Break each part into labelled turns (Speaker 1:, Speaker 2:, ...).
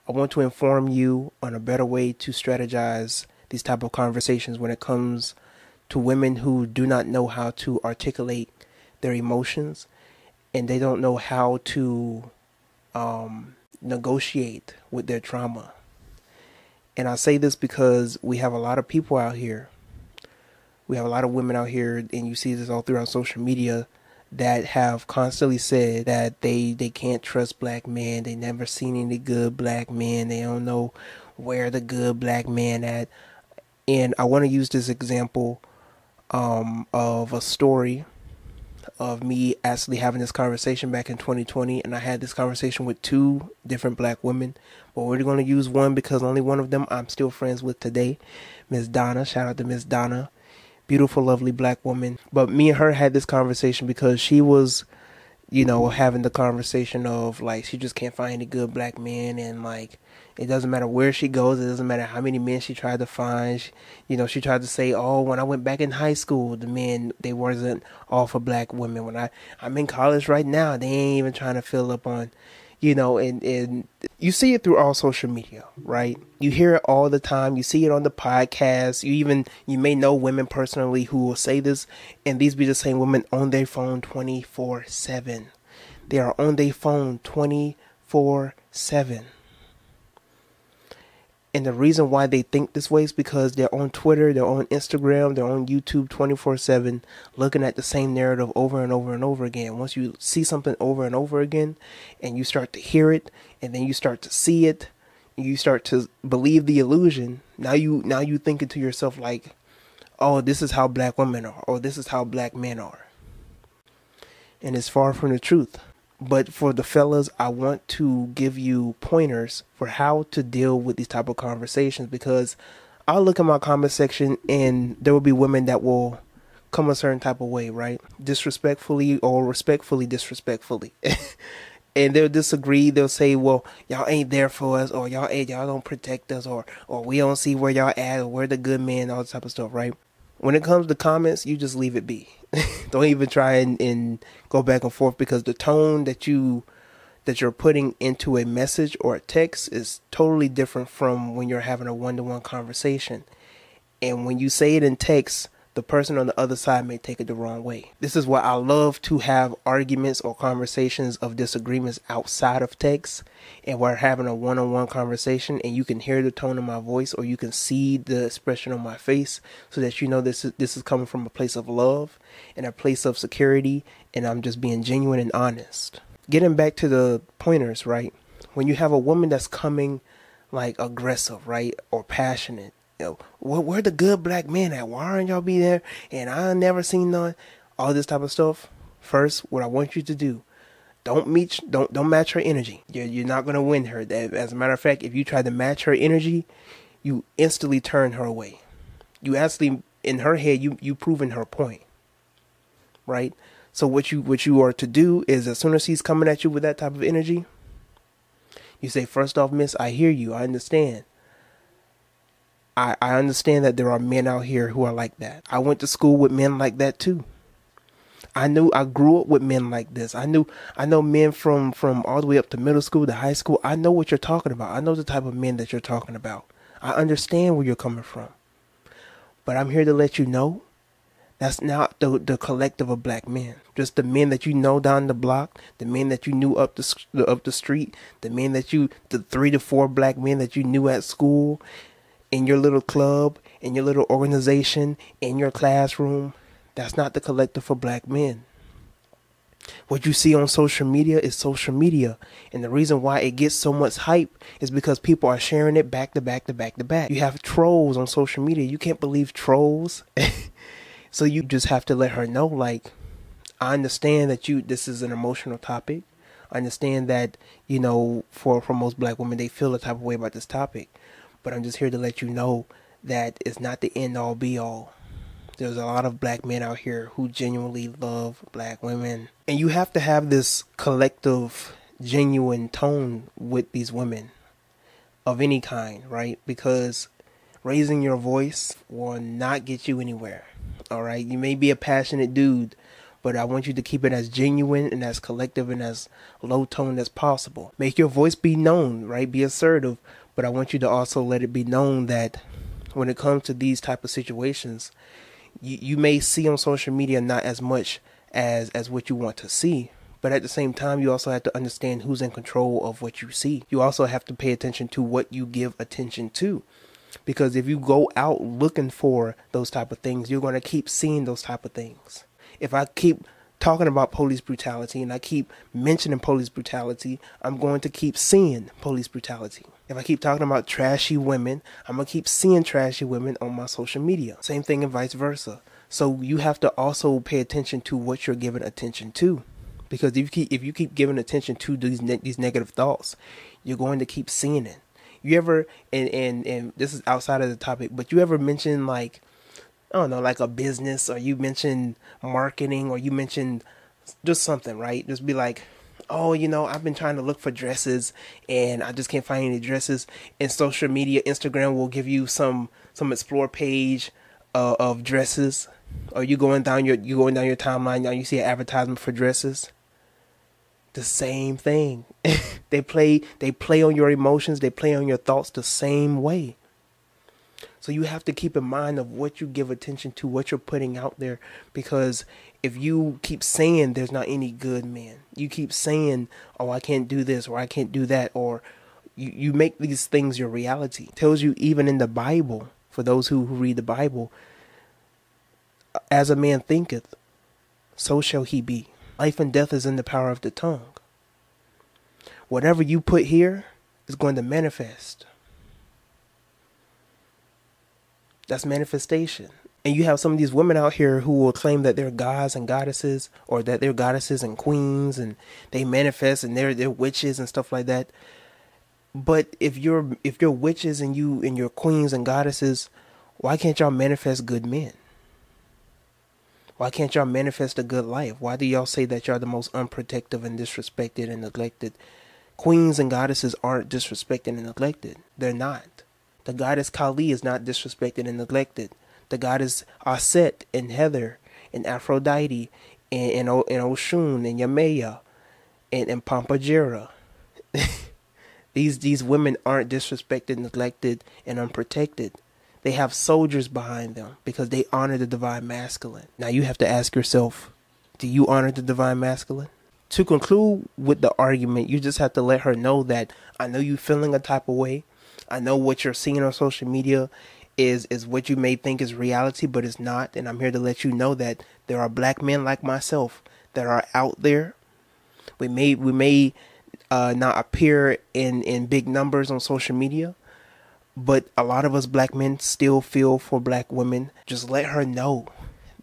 Speaker 1: I want to inform you on a better way to strategize these type of conversations when it comes to women who do not know how to articulate their emotions, and they don't know how to negotiate with their trauma. And I say this because we have a lot of people out here. We have a lot of women out here, and you see this all throughout social media, that have constantly said that they can't trust black men. They never seen any good black men. They don't know where the good black man at. And I want to use this example of a story of me actually having this conversation back in 2020, and I had this conversation with two different black women, but we're going to use one because only one of them I'm still friends with today, Miss Donna. Shout out to Miss Donna, beautiful, lovely black woman. But me and her had this conversation because she was, having the conversation of like she just can't find any good black men, and like it doesn't matter where she goes, it doesn't matter how many men she tried to find. She tried to say, oh, when I went back in high school, the men, they wasn't all for black women. When I'm in college right now, they ain't even trying to fill up on, and you see it through all social media, right? You hear it all the time. You see it on the podcast. You may know women personally who will say this, and these be the same women on their phone 24/7. They are on their phone 24/7. And the reason why they think this way is because they're on Twitter, they're on Instagram, they're on YouTube 24/7, looking at the same narrative over and over and over again. Once you see something over and over again, and you start to hear it, and then you start to see it, and you start to believe the illusion. Now you thinking to yourself like, oh, this is how black women are, or this is how black men are. And it's far from the truth. But for the fellas, I want to give you pointers for how to deal with these type of conversations, because I'll look at my comment section and there will be women that will come a certain type of way, right? Disrespectfully or respectfully disrespectfully. And they'll disagree. They'll say, well, y'all ain't there for us, or y'all don't protect us, or we don't see where y'all at, or we're the good men, all this type of stuff, right? When it comes to comments, you just leave it be. Don't even try and go back and forth, because the tone that you're putting into a message or a text is totally different from when you're having a one-to-one conversation. And when you say it in text, the person on the other side may take it the wrong way. This is why I love to have arguments or conversations of disagreements outside of text, and we're having a one-on-one conversation, and you can hear the tone of my voice, or you can see the expression on my face, so that you know this is coming from a place of love and a place of security, and I'm just being genuine and honest. Getting back to the pointers, right? When you have a woman that's coming like aggressive, right, or passionate, where the good black men at? Why aren't y'all be there? And I never seen none. All this type of stuff. First, what I want you to do, don't match her energy. You're not gonna win her. As a matter of fact, if you try to match her energy, you instantly turn her away. You actually, in her head, you proving her point, right? So what you are to do is, as soon as he's coming at you with that type of energy, you say, first off, miss, I hear you. I understand. I understand that there are men out here who are like that. I went to school with men like that too. I grew up with men like this. I know men from all the way up to middle school to high school. I know what you're talking about. I know the type of men that you're talking about. I understand where you're coming from. But I'm here to let you know that's not the collective of black men. Just the men that you know down the block, the men that you knew up the street, the 3 to 4 black men that you knew at school, in your little club, in your little organization, in your classroom. That's not the collective for black men. What you see on social media is social media. And the reason why it gets so much hype is because people are sharing it back to back to back to back. You have trolls on social media. You can't believe trolls. So you just have to let her know, like, I understand that this is an emotional topic. I understand that, for most black women, they feel a type of way about this topic. But I'm just here to let you know that it's not the end all be all. There's a lot of black men out here who genuinely love black women. And you have to have this collective, genuine tone with these women of any kind, right? Because raising your voice will not get you anywhere. All right. You may be a passionate dude, but I want you to keep it as genuine and as collective and as low tone as possible. Make your voice be known, right? Be assertive, but I want you to also let it be known that when it comes to these type of situations, you may see on social media not as much as what you want to see. But at the same time, you also have to understand who's in control of what you see. You also have to pay attention to what you give attention to. Because if you go out looking for those type of things, you're going to keep seeing those type of things. If I keep talking about police brutality and I keep mentioning police brutality, I'm going to keep seeing police brutality. If I keep talking about trashy women, I'm going to keep seeing trashy women on my social media. Same thing and vice versa. So you have to also pay attention to what you're giving attention to. Because if you keep giving attention to these negative thoughts, you're going to keep seeing it. You ever, and this is outside of the topic, but you ever mention like, I don't know, like a business, or you mention marketing, or you mention just something, right? Just be like, oh, you know, I've been trying to look for dresses and I just can't find any dresses. And social media, Instagram will give you some explore page of dresses, or you going down your timeline now, you see an advertisement for dresses. The same thing. They play on your emotions, they play on your thoughts the same way. So you have to keep in mind of what you give attention to, what you're putting out there, because if you keep saying there's not any good men, you keep saying, oh, I can't do this, or I can't do that, or you make these things your reality. It tells you even in the Bible, for those who read the Bible, as a man thinketh, so shall he be. Life and death is in the power of the tongue. Whatever you put here is going to manifest. That's manifestation. And you have some of these women out here who will claim that they're gods and goddesses, or that they're goddesses and queens, and they manifest and they're witches and stuff like that. But if you're witches and you're queens and goddesses, why can't y'all manifest good men? Why can't y'all manifest a good life? Why do y'all say that y'all the most unprotective and disrespected and neglected? Queens and goddesses aren't disrespected and neglected. They're not. The goddess Kali is not disrespected and neglected. The goddess Aset and Heather and Aphrodite and Oshun and Yamea and Pampajera. These women aren't disrespected, neglected, and unprotected. They have soldiers behind them because they honor the divine masculine. Now you have to ask yourself, do you honor the divine masculine? To conclude with the argument, you just have to let her know that I know you feeling a type of way. I know what you're seeing on social media is what you may think is reality, but it's not. And I'm here to let you know that there are black men like myself that are out there. We may not appear in big numbers on social media, but a lot of us black men still feel for black women. Just let her know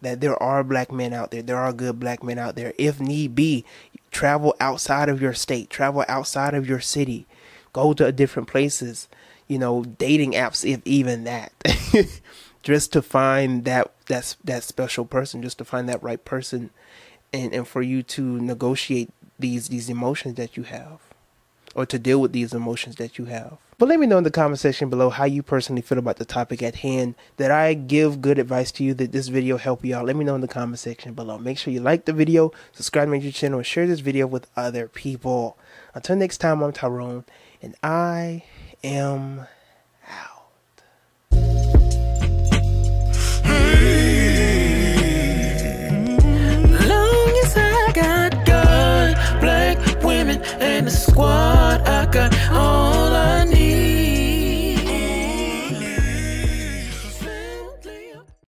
Speaker 1: that there are black men out there. There are good black men out there. If need be, travel outside of your state. Travel outside of your city. Go to different places. You know, dating apps, if even that. Just to find that special person. Just to find that right person. And for you to negotiate these emotions that you have. Or to deal with these emotions that you have. But let me know in the comment section below how you personally feel about the topic at hand. Did I give good advice to you? Did this video help you out? Let me know in the comment section below. Make sure you like the video, subscribe to my YouTube channel, and share this video with other people. Until next time, I'm Tyrone, and I am out.
Speaker 2: Long as I got good black women in the squad, I got all